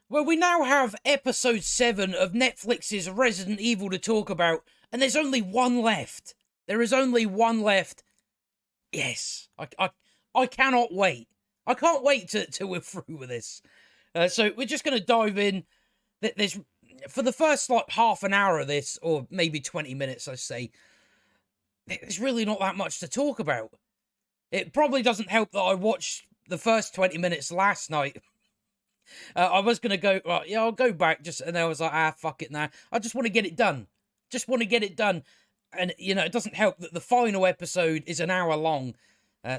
Well, we now have episode 7 of Netflix's Resident Evil to talk about, and there's only one left. There is only one left. Yes, I cannot wait. I can't wait to we're through with this. So we're just going to dive in. There's for the first like half an hour of this, or maybe 20 minutes, I say. There's really not that much to talk about. It probably doesn't help that I watched the first 20 minutes last night. I was going to go, right, yeah, I'll go back, and I was like, fuck it now. I just want to get it done. Just want to get it done. And, it doesn't help that the final episode is an hour long.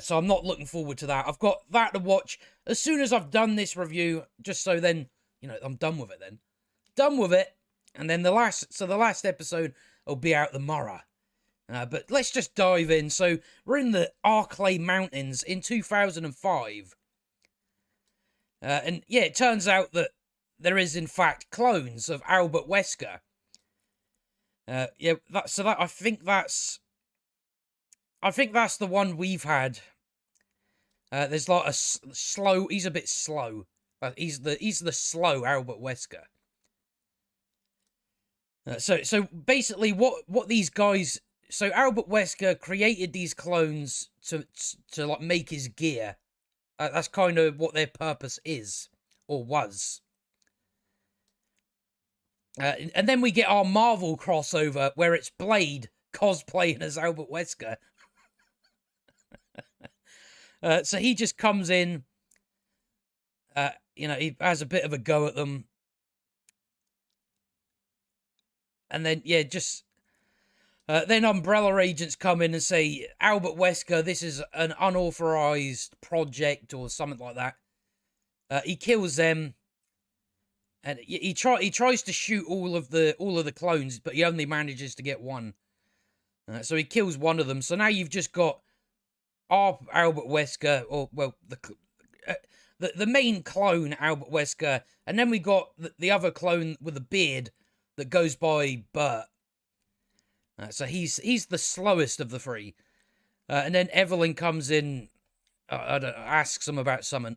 So I'm not looking forward to that. I've got that to watch as soon as I've done this review, just so then, I'm done with it then. Done with it. And then the last episode will be out tomorrow. But let's just dive in. So we're in the Arklay Mountains in 2005. And yeah, it turns out that there is in fact clones of Albert Wesker. I think that's the one we've had. There's like a slow. He's a bit slow. He's the slow Albert Wesker. So basically, what these guys. So Albert Wesker created these clones to like make his gear. That's kind of what their purpose is, or was. And then we get our Marvel crossover, where it's Blade cosplaying as Albert Wesker. So he just comes in, he has a bit of a go at them. And then, then Umbrella agents come in and say, Albert Wesker, this is an unauthorized project or something like that. He kills them, and he tries to shoot all of the clones, but he only manages to get one. So he kills one of them. So now you've just got our Albert Wesker, or well, the main clone Albert Wesker, and then we got the other clone with a beard that goes by Bert. So he's the slowest of the three. And then Evelyn comes in, asks him about something.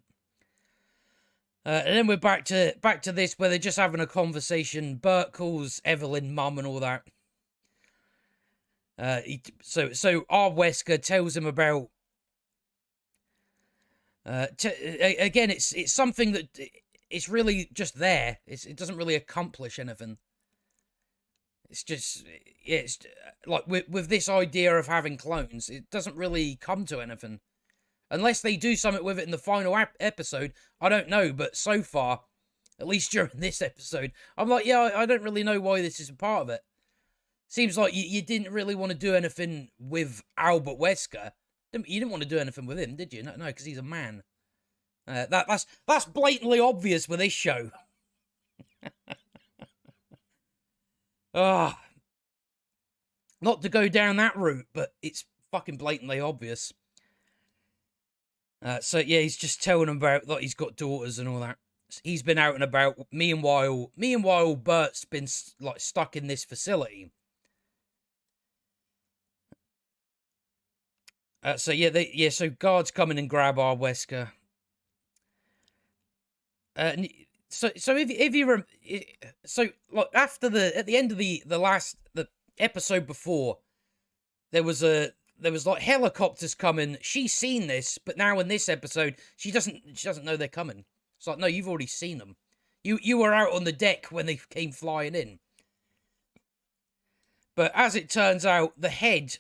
And then we're back to this where they're just having a conversation. Bert calls Evelyn mum and all that. So our Wesker tells him about. Again, it's something that it's really just there. It doesn't really accomplish anything. It's just, it's like with this idea of having clones, it doesn't really come to anything. Unless they do something with it in the final episode, I don't know. But so far, at least during this episode, I'm like, yeah, I don't really know why this is a part of it. Seems like you didn't really want to do anything with Albert Wesker. You didn't want to do anything with him, did you? No, because he's a man. That's blatantly obvious with this show. Not to go down that route, but it's fucking blatantly obvious. So yeah, he's just telling him about that he's got daughters and all that. He's been out and about. Meanwhile, Bert's been like stuck in this facility. So guards come in and grab our Wesker. So if you look after at the end of the episode before, there was like helicopters coming. She's seen this, but now in this episode, she doesn't know they're coming. It's like, no, you've already seen them. You were out on the deck when they came flying in. But as it turns out, the head.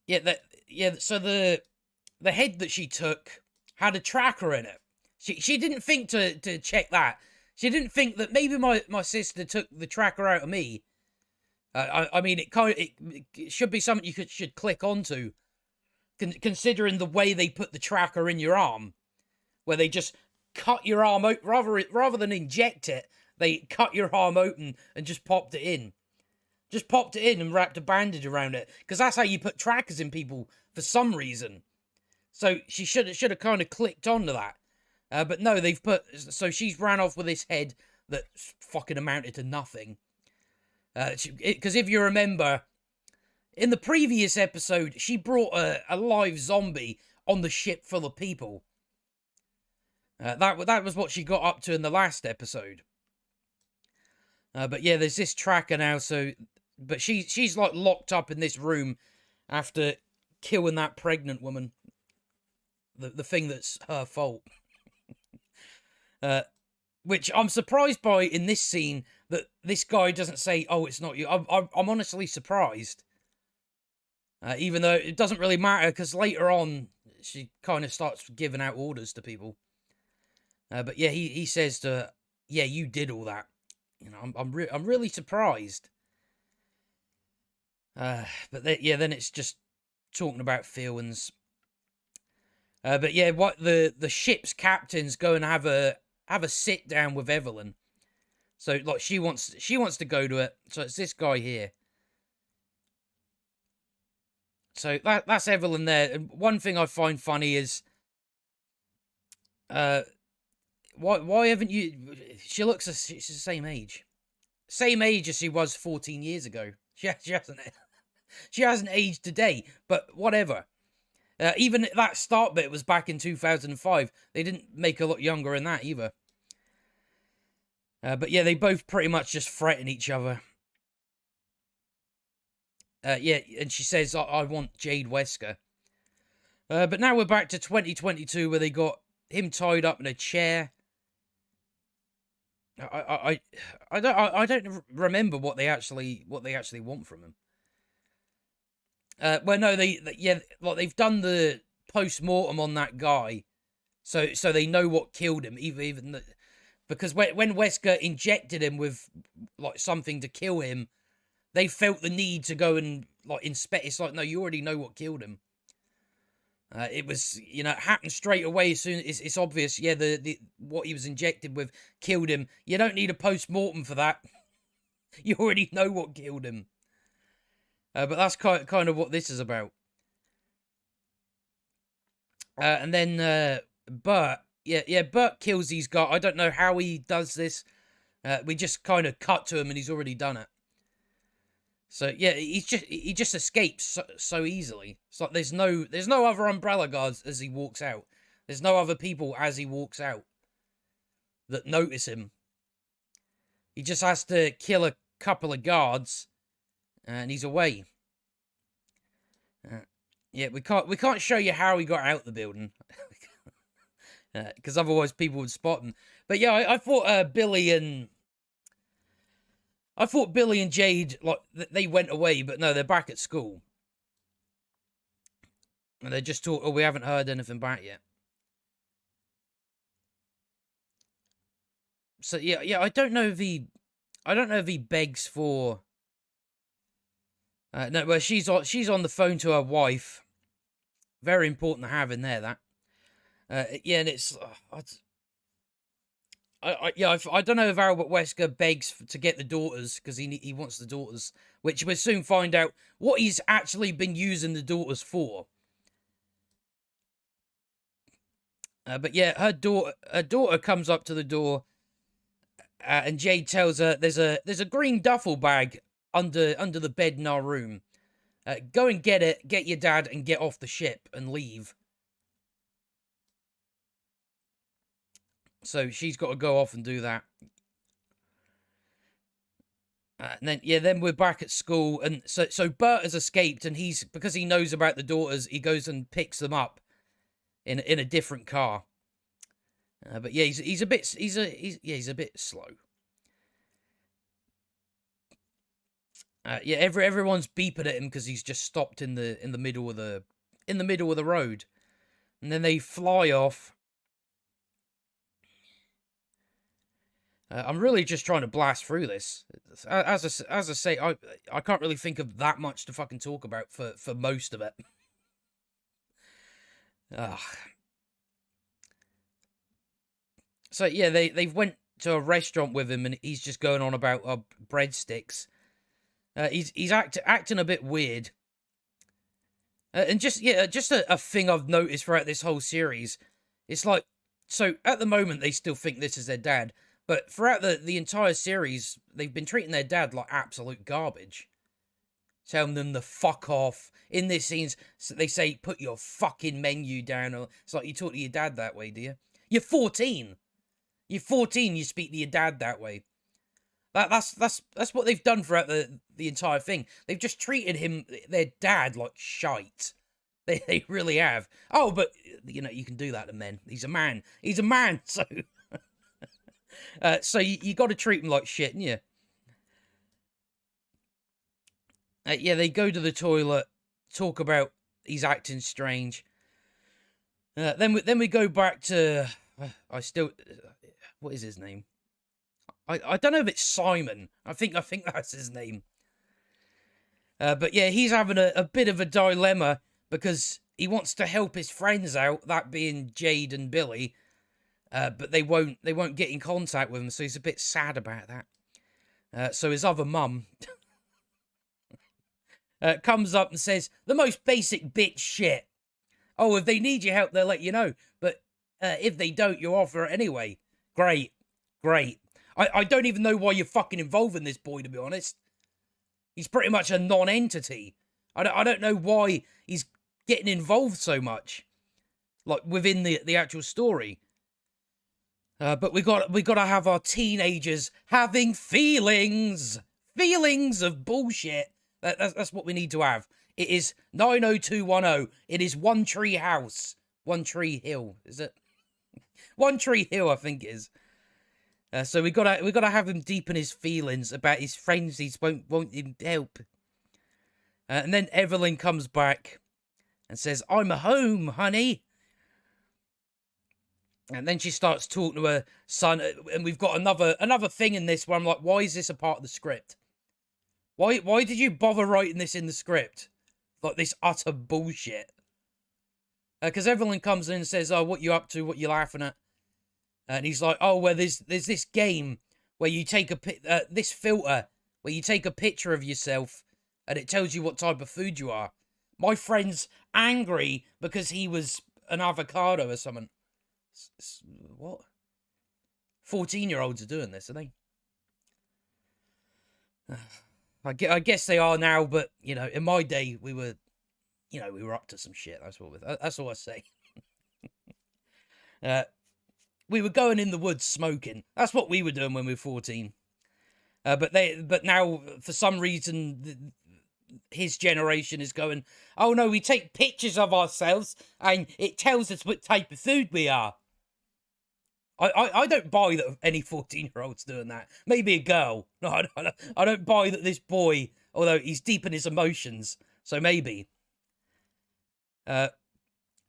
So the head that she took had a tracker in it. She didn't think to check that. She didn't think that maybe my sister took the tracker out of me. I mean, it should be something you should click onto, considering the way they put the tracker in your arm, where they just cut your arm out rather than inject it. They cut your arm open and just popped it in. Just popped it in and wrapped a bandage around it, because that's how you put trackers in people for some reason. So she should have kind of clicked onto that. But no, so she's ran off with this head that fucking amounted to nothing. Because if you remember, in the previous episode, she brought a live zombie on the ship full of people. That was what she got up to in the last episode. But yeah, there's this tracker now. So, but she's like locked up in this room after killing that pregnant woman. The thing that's her fault. Which I'm surprised by in this scene that this guy doesn't say, "Oh, it's not you." I'm honestly surprised. Even though it doesn't really matter, because later on she kind of starts giving out orders to people. But yeah, he says to her, "Yeah, you did all that." You know, I'm really surprised. But then it's just talking about feelings. But yeah, what the ship's captain's go and have a sit down with Evelyn. So like she wants to go to it. So it's this guy here. So that's Evelyn there. And one thing I find funny is, why haven't you? She looks she's the same age as she was 14 years ago. She hasn't aged today. But whatever. Even that start bit was back in 2005. They didn't make her look younger in that either. But yeah, they both pretty much just threaten each other. Yeah, and she says, I want Jade Wesker. But now we're back to 2022 where they got him tied up in a chair. I don't remember what they actually want from him. Well, no, they've done the post-mortem on that guy, so they know what killed him. Because when Wesker injected him with like something to kill him, they felt the need to go and like inspect. It's like, no, you already know what killed him. It was, it happened straight away. As soon as it's obvious, yeah, the what he was injected with killed him. You don't need a post-mortem for that. You already know what killed him. But that's kind of what this is about. And then Bert, Bert kills these guys. I don't know how he does this. We just kind of cut to him, and he's already done it. So yeah, he just escapes so easily. It's like there's no other umbrella guards as he walks out. There's no other people as he walks out that notice him. He just has to kill a couple of guards, and he's away. Yeah, we can't show you how he got out the building, because otherwise people would spot him. But yeah, I thought Billy and Jade, like, they went away, but no, they're back at school. And they just thought, oh, we haven't heard anything back yet. So yeah, I don't know if he begs for. No, well, she's on the phone to her wife. Very important to have in there, that. Yeah, and it's. I don't know if Albert Wesker begs to get the daughters because he wants the daughters, which we'll soon find out what he's actually been using the daughters for. But yeah, her daughter comes up to the door, and Jade tells her there's a green duffel bag under the bed in our room. Go and get it, get your dad, and get off the ship and leave. So she's got to go off and do that. And then we're back at school, and so Bert has escaped, and because he knows about the daughters, he goes and picks them up in a different car. But yeah, he's a bit slow. Everyone's beeping at him because he's just stopped in the middle of the road, and then they fly off. I'm really just trying to blast through this. As I say, I can't really think of that much to fucking talk about for most of it. So yeah, they went to a restaurant with him, and he's just going on about breadsticks. He's acting a bit weird. And just a thing I've noticed throughout this whole series. It's like, so at the moment they still think this is their dad, but throughout the entire series, they've been treating their dad like absolute garbage. Telling them to fuck off. In this scenes, they say, put your fucking menu down. Or it's like, you talk to your dad that way, do you? You're 14. You're 14. You speak to your dad that way. That's what they've done throughout the entire thing. They've just treated him, their dad, like shite. They really have. Oh, but you know, you can do that to men. He's a man. He's a man. So so you got to treat him like shit, and yeah, they go to the toilet, talk about he's acting strange. Then we go back to what is his name? I don't know if it's Simon. I think that's his name. But yeah, he's having a bit of a dilemma because he wants to help his friends out, that being Jade and Billy, but they won't get in contact with him, so he's a bit sad about that. So his other mum comes up and says the most basic bitch shit. Oh, if they need your help, they'll let you know. But if they don't, you offer it anyway. Great. I don't even know why you're fucking involving this boy, to be honest. He's pretty much a non-entity. I don't know why he's getting involved so much, like within the actual story. But we got to have our teenagers having feelings of bullshit. That's what we need to have. It is 90210. It is One Tree House, One Tree Hill. Is it One Tree Hill? I think it is. So we gotta have him deepen his feelings about his friends. He won't him help. And then Evelyn comes back and says, "I'm home, honey." And then she starts talking to her son, and we've got another thing in this where I'm like, why is this a part of the script? Why did you bother writing this in the script? Like this utter bullshit. Because Evelyn comes in and says, "Oh, what you up to? What you laughing at?" And he's like, "Oh, well, there's this game where you take this filter where you take a picture of yourself and it tells you what type of food you are. My friend's angry because he was an avocado or something." What? 14-year-olds are doing this, are they? I guess they are now, but you know, in my day, we were up to some shit. That's all I say. We were going in the woods smoking. That's what we were doing when we were 14. But now for some reason, his generation is going, "Oh no, we take pictures of ourselves and it tells us what type of food we are." I don't buy that any 14-year-old's doing that. Maybe a girl. No, I don't buy that this boy, although he's deep in his emotions, so maybe. So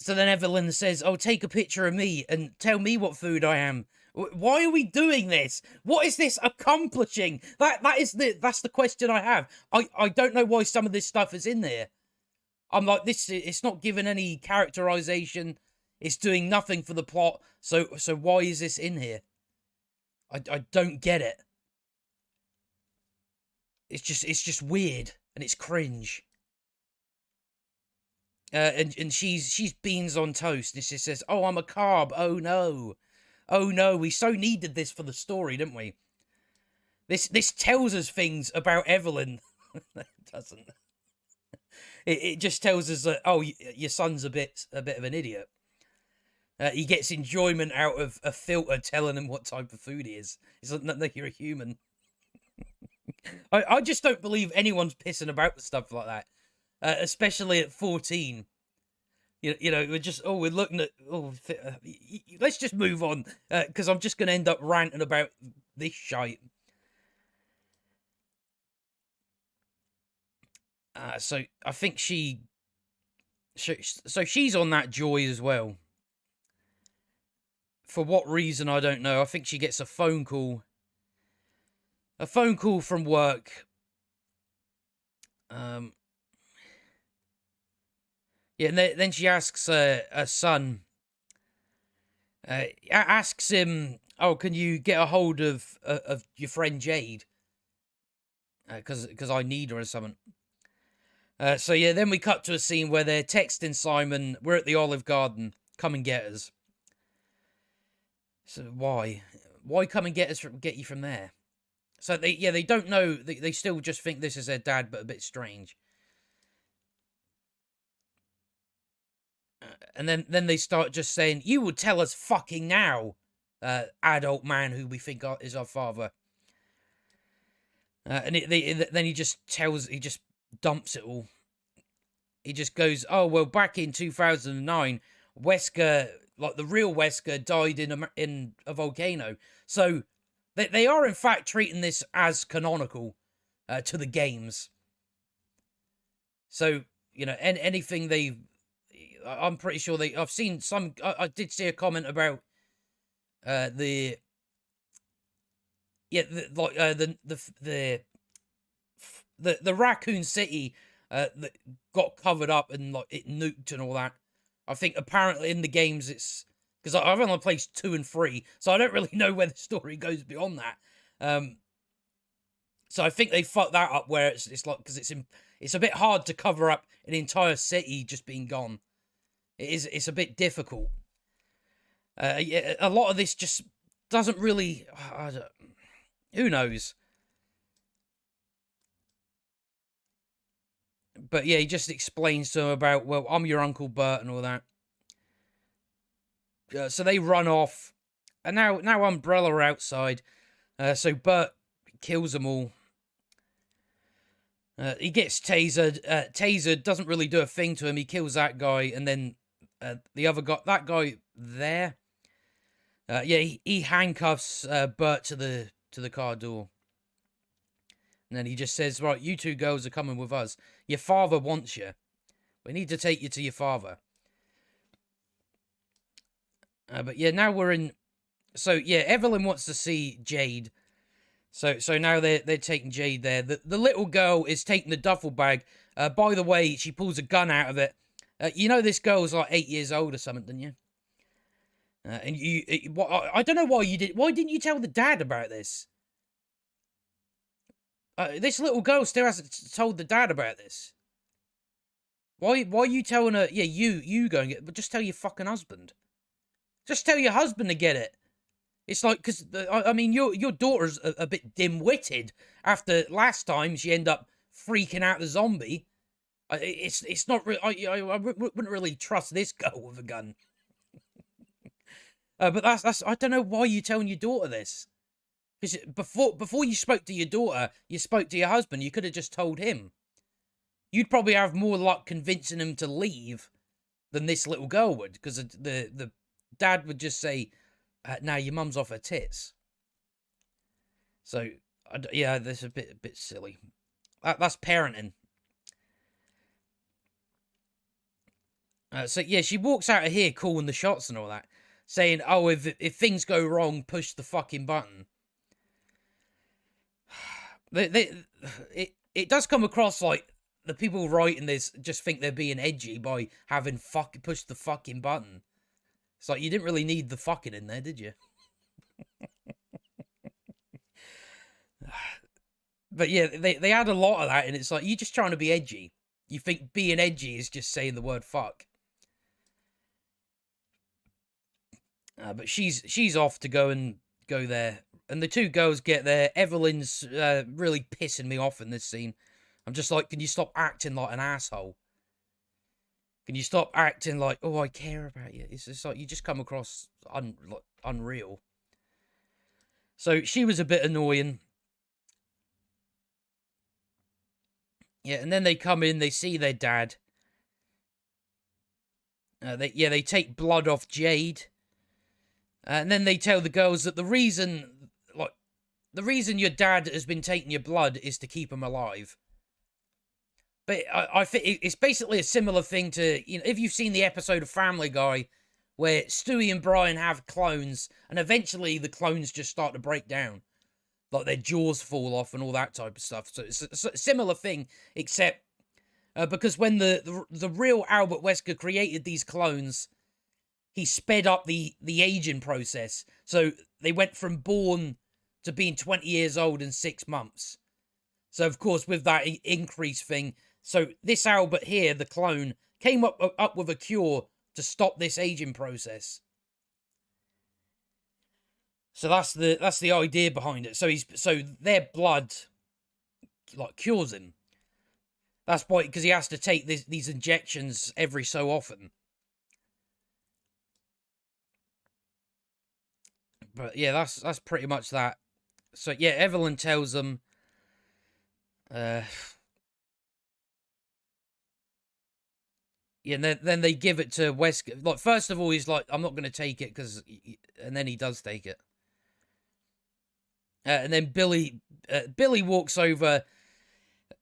then Evelyn says, "Oh, take a picture of me and tell me what food I am." Why are we doing this? What is this accomplishing? That's the question I have. I don't know why some of this stuff is in there. I'm like, it's not given any characterization. It's doing nothing for the plot. So why is this in here? I don't get it. It's just weird and it's cringe. And she's beans on toast. And she says, "Oh, I'm a carb. Oh no, we so needed this for the story, didn't we? This tells us things about Evelyn." It doesn't. It just tells us that, oh, your son's a bit of an idiot. He gets enjoyment out of a filter telling him what type of food he is. It's like you're a human. I just don't believe anyone's pissing about with stuff like that. Especially at 14. You know, we're looking at, let's just move on, because I'm just going to end up ranting about this shite. So I think so she's on that joy as well. For what reason, I don't know. I think she gets a phone call from work. Yeah, and then she asks her son, asks him, "Oh, can you get a hold of your friend Jade? Because I need her or something." So yeah, then we cut to a scene where they're texting Simon, "We're at the Olive Garden. Come and get us." So why come and get you from there? So they don't know. They still just think this is their dad, but a bit strange. And then they start just saying, "You will tell us fucking now, adult man who we think is our father." And then he just dumps it all. He just goes, "Oh well, back in 2009, Wesker, like the real Wesker, died in a volcano." So they are in fact treating this as canonical to the games. So anything I'm pretty sure I've seen some. I did see a comment about the Raccoon City that got covered up and like it nuked and all that. I think apparently in the games it's because I've only played 2 and 3, so I don't really know where the story goes beyond that. So I think they fucked that up where it's like because it's a bit hard to cover up an entire city just being gone. It's a bit difficult. Yeah, a lot of this just doesn't really. Who knows? But yeah, he just explains to him about, well, I'm your Uncle Bert and all that. So they run off, and now Umbrella are outside. So Bert kills them all. He gets tasered. Tasered doesn't really do a thing to him. He kills that guy, and then the other guy, that guy there. Yeah, he handcuffs Bert to the car door. And then he just says, "Right, you 2 girls are coming with us. Your father wants you. We need to take you to your father." But yeah, now we're in. So yeah, Evelyn wants to see Jade. So now they're taking Jade there. The little girl is taking the duffel bag. By the way, she pulls a gun out of it. You know this girl's like 8 years old or something, didn't you? And I don't know why you did. Why didn't you tell the dad about this? This little girl still hasn't told the dad about this. Why are you telling her? Yeah, you go and get it, but just tell your fucking husband. Just tell your husband to get it. It's like, because, I mean, your daughter's a bit dim-witted after last time she ended up freaking out the zombie. It's not really, I wouldn't really trust this girl with a gun. But that's I don't know why you're telling your daughter this. Because before you spoke to your daughter, you spoke to your husband. You could have just told him. You'd probably have more luck convincing him to leave than this little girl would. Because the dad would just say, "Now your mum's off her tits." So yeah, that's a bit silly. That's parenting. So yeah, she walks out of here calling the shots and all that, saying, "Oh, if things go wrong, push the fucking button." It does come across like the people writing this just think they're being edgy by having push the fucking button. It's like you didn't really need the fucking in there, did you? But yeah, they add a lot of that, and it's like you're just trying to be edgy. You think being edgy is just saying the word fuck. But she's off to go there. And the 2 girls get there. Evelyn's really pissing me off in this scene. I'm just like, can you stop acting like an asshole? Can you stop acting like, oh, I care about you? It's just like, you just come across unreal. So she was a bit annoying. Yeah, and then they come in, they see their dad. They take blood off Jade. And then they tell the girls that the reason your dad has been taking your blood is to keep him alive. But I think it's basically a similar thing to, if you've seen the episode of Family Guy where Stewie and Brian have clones, and eventually the clones just start to break down. Like their jaws fall off and all that type of stuff. So it's a similar thing, except because when the real Albert Wesker created these clones, he sped up the aging process. So they went from born to being 20 years old in 6 months. So, of course, with that increase thing, so this Albert here, the clone, came up with a cure to stop this aging process. So that's the idea behind it. So their blood like cures him. That's why, because he has to take these injections every so often. But yeah, that's pretty much that. So yeah, Evelyn tells them, yeah, and then they give it to Wesker. Like, first of all, he's like, I'm not going to take it, and then he does take it. And then Billy walks over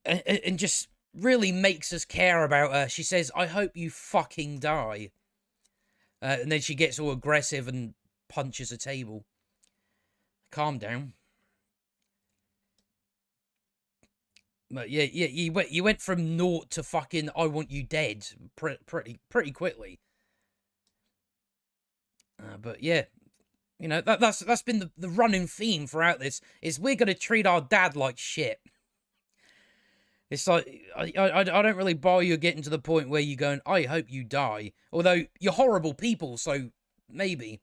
and just really makes us care about her. She says, I hope you fucking die. And then she gets all aggressive and punches a table. Calm down. But yeah, you went from naught to fucking I want you dead pretty quickly. But yeah, you know, that's been the running theme throughout this, is we're gonna treat our dad like shit. It's like, I don't really buy you getting to the point where you're going, I hope you die. Although, you're horrible people, so maybe.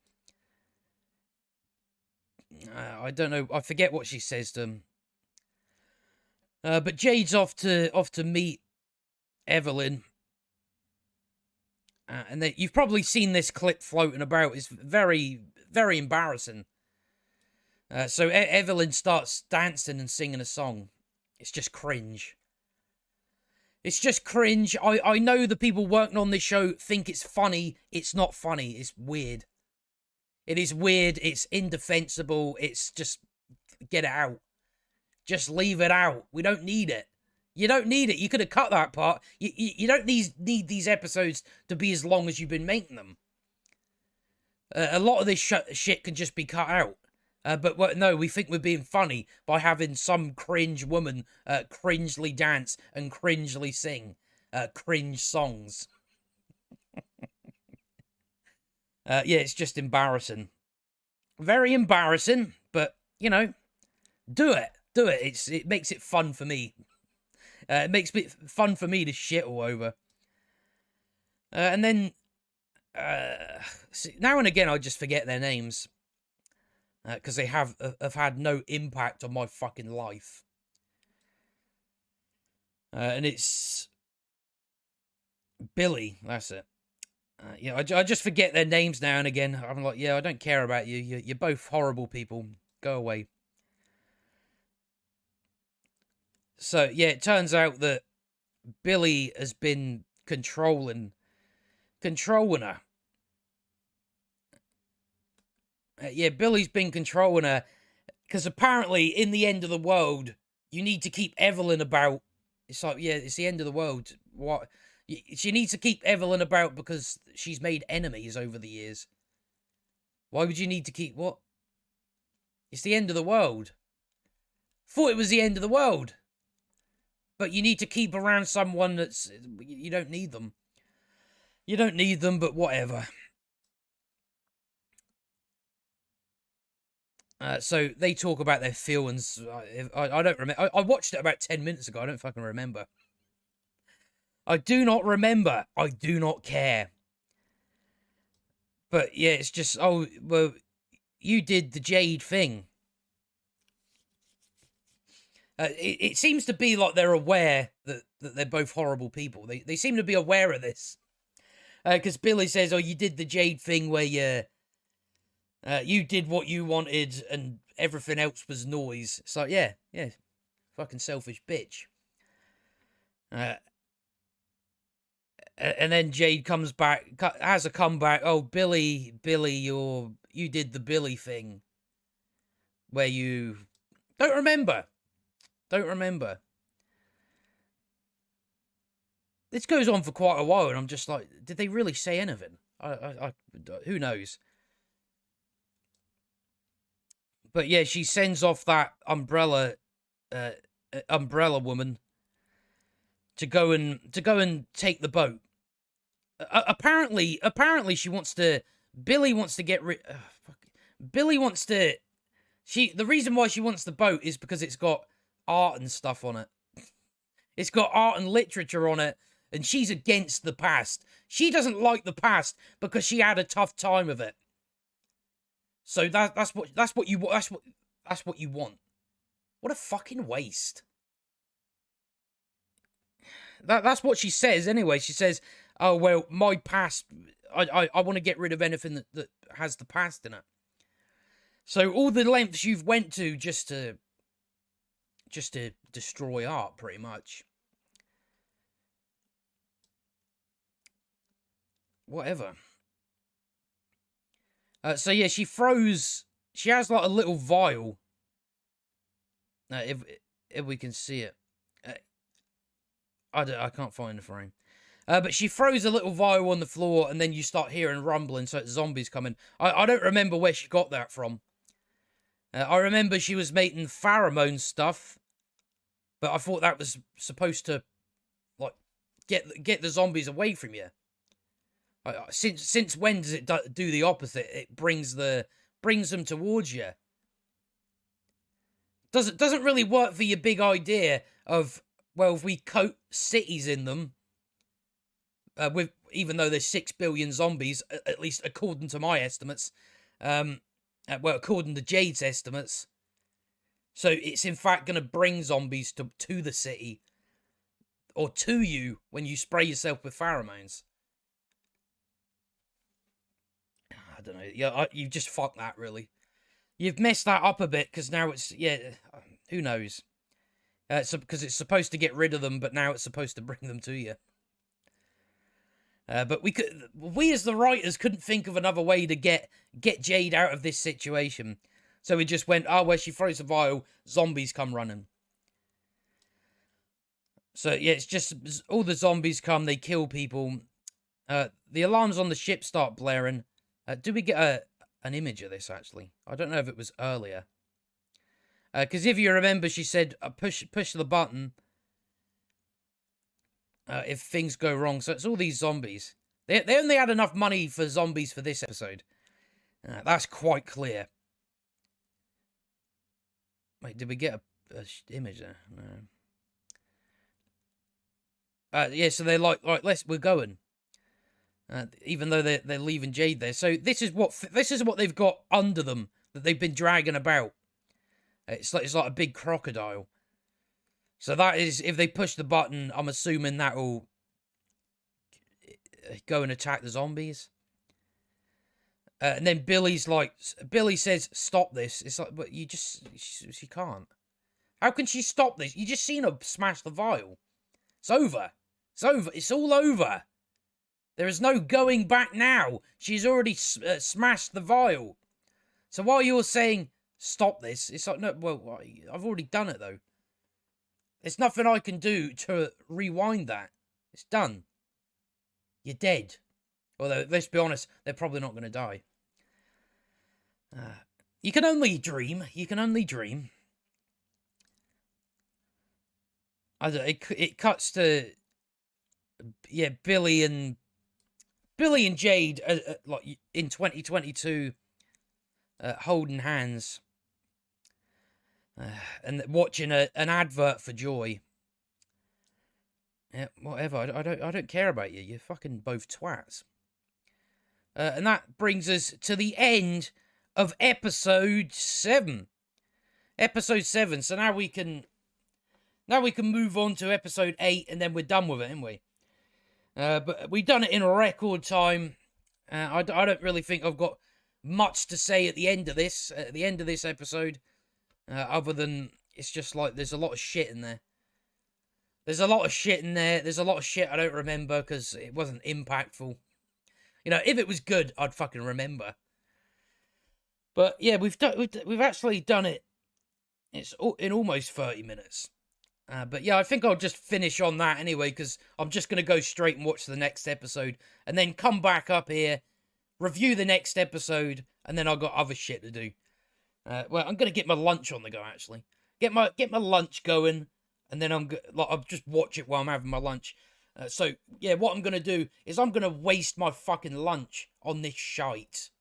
I don't know, I forget what she says to him. But Jade's off to meet Evelyn. And you've probably seen this clip floating about. It's very, very embarrassing. So Evelyn starts dancing and singing a song. It's just cringe. It's just cringe. I know the people working on this show think it's funny. It's not funny. It's weird. It is weird. It's indefensible. It's just, get it out. Just leave it out. We don't need it. You don't need it. You could have cut that part. You don't need these episodes to be as long as you've been making them. A lot of this shit can just be cut out. But no, we think we're being funny by having some cringe woman cringely dance and cringely sing cringe songs. Yeah, it's just embarrassing. Very embarrassing, but, you know, do it. Do it. It makes it fun for me. It makes it fun for me to shit all over. And then, now and again, I just forget their names. Because they have had no impact on my fucking life. And it's Billy, that's it. You know, I just forget their names now and again. I'm like, yeah, I don't care about you. You're both horrible people. Go away. So, yeah, it turns out that Billy has been controlling her. Yeah, Billy's been controlling her. Because apparently, in the end of the world, you need to keep Evelyn about. It's like, yeah, it's the end of the world. What? She needs to keep Evelyn about because she's made enemies over the years. Why would you need to keep what? It's the end of the world. Thought it was the end of the world. But you need to keep around someone that's... You don't need them. You don't need them, but whatever. So they talk about their feelings. I don't remember. I watched it about 10 minutes ago. I don't fucking remember. I do not remember. I do not care. But yeah, it's just, oh, well, you did the Jade thing. It seems to be like they're aware that they're both horrible people. They seem to be aware of this. Because Billy says, oh, you did the Jade thing where you did what you wanted and everything else was noise. It's like, yeah, fucking selfish bitch. And then Jade comes back, has a comeback. Oh, Billy, you did the Billy thing. Where you... Don't remember. This goes on for quite a while, and I'm just like, did they really say anything? Who knows? But yeah, she sends off that umbrella woman to go and take the boat. Apparently, she wants to. Billy wants to get rid. Billy wants to. The reason why she wants the boat is because it's got art and stuff on it. It's got art and literature on it, and she's against the past. She doesn't like the past because she had a tough time of it. So that's what you want. What a fucking waste. That's what she says anyway. She says, "Oh well, my past. I want to get rid of anything that has the past in it." So all the lengths you've went to just to destroy art, pretty much. Whatever. So yeah, she throws. She has like a little vial. If we can see it, I can't find the frame. But she throws a little vial on the floor, and then you start hearing rumbling, so it's zombies coming. I don't remember where she got that from. I remember she was making pheromone stuff, but I thought that was supposed to, like, get the zombies away from you. Since when does it do the opposite? It brings them towards you. Doesn't really work for your big idea of, well, if we coat cities in them, with even though there's 6 billion zombies, at least according to my estimates, well, according to Jade's estimates, so it's in fact going to bring zombies to the city, or to you when you spray yourself with pheromones. I don't know. Yeah, you've just fucked that, really. You've messed that up a bit, because now it's, yeah, who knows? Because it's supposed to get rid of them, but now it's supposed to bring them to you. But we as the writers couldn't think of another way to get Jade out of this situation. So we just went, oh, where she throws a vial, zombies come running. So yeah, it's just all the zombies come, they kill people. The alarms on the ship start blaring. Do we get an image of this, actually? I don't know if it was earlier. Because if you remember, she said, push the button if things go wrong. So it's all these zombies. They only had enough money for zombies for this episode. That's quite clear. Wait, did we get a image there? No. Yeah, so they're like, we're going. Even though they're leaving Jade there. So this is what they've got under them that they've been dragging about. It's like a big crocodile. So that is, if they push the button, I'm assuming that will go and attack the zombies. And then Billy says, stop this. It's like, but she can't. How can she stop this? You just seen her smash the vial. It's over. It's over. It's all over. There is no going back now. She's already smashed the vial. So while you're saying, stop this, it's like, no, well, I've already done it, though. There's nothing I can do to rewind that. It's done. You're dead. Although, let's be honest, they're probably not going to die. You can only dream. You can only dream. It cuts to, yeah, Billy and Jade, like in 2022, holding hands, and watching an advert for Joy. Yeah, whatever. I don't care about you. You're fucking both twats. And that brings us to the end of episode 7. Episode 7. So now we can move on to episode 8, and then we're done with it, ain't we? But we done it in a record time. I don't really think I've got much to say at the end of this episode, other than it's just like there's a lot of shit in there. There's a lot of shit in there. There's a lot of shit I don't remember because it wasn't impactful. You know, if it was good, I'd fucking remember. But yeah, we've actually done it. It's in almost 30 minutes. But yeah, I think I'll just finish on that anyway, because I'm just going to go straight and watch the next episode, and then come back up here, review the next episode, and then I've got other shit to do. Well, I'm going to get my lunch on the go, actually. Get my lunch going, and then I'll just watch it while I'm having my lunch. So, yeah, what I'm going to do is I'm going to waste my fucking lunch on this shite.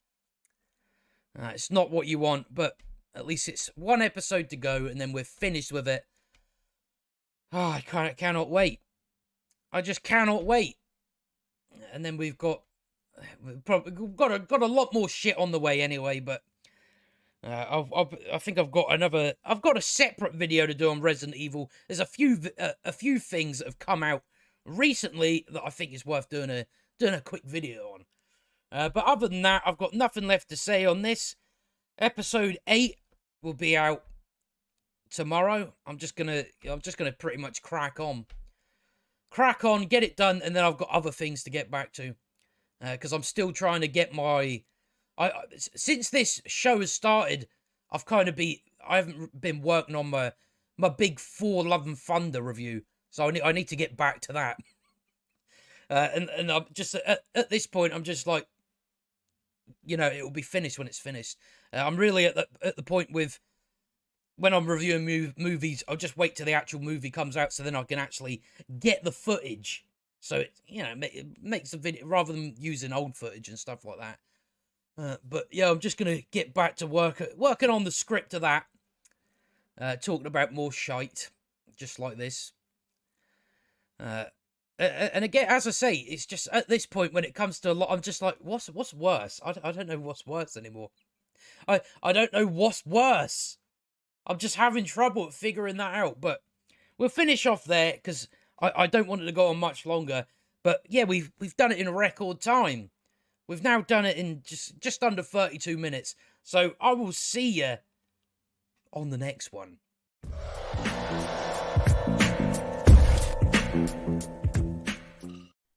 It's not what you want, but at least it's one episode to go, and then we're finished with it. Oh, I cannot wait. I just cannot wait. And then we've got a lot more shit on the way anyway, but I think I've got a separate video to do on Resident Evil. There's a few things that have come out recently that I think is worth doing a quick video on. But other than that, I've got nothing left to say on this. Episode 8 will be out tomorrow. I'm just gonna pretty much crack on, get it done, and then I've got other things to get back to, because I'm still trying to get my. Since this show has started, I haven't been working on my big Thor Love and Thunder review, so I need to get back to that. And I'm just at this point, I'm just like, it will be finished when it's finished. I'm really at the point with when I'm reviewing movies, I'll just wait till the actual movie comes out, so then I can actually get the footage. So it makes the video rather than using old footage and stuff like that. But yeah, I'm just gonna get back to working on the script of that. Talking about more shite, just like this. And again, as I say, it's just at this point when it comes to a lot, I'm just like, what's worse? I don't know what's worse anymore. I don't know what's worse. I'm just having trouble figuring that out. But we'll finish off there because I don't want it to go on much longer. But yeah, we've done it in a record time. We've now done it in just under 32 minutes. So I will see you on the next one.